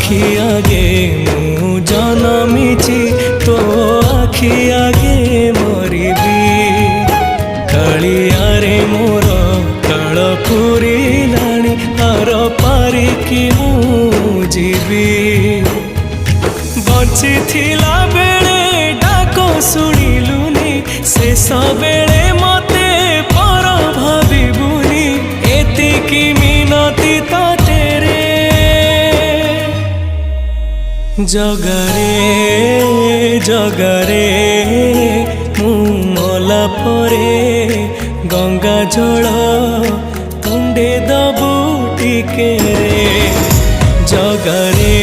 आखि आगे मु जनमिची तो आखि आगे मरबी कालियारे मोर काल पुरिलाणी आर पारिकी मु जीवी बची थिला बेले डाक शुणिलुनी शेष बेले मते पर भाविबुनी एतिकी मिनती तेरे जगारे जगारे मु मला परे गंगा जल तुंडे दबु टिके रे जगारे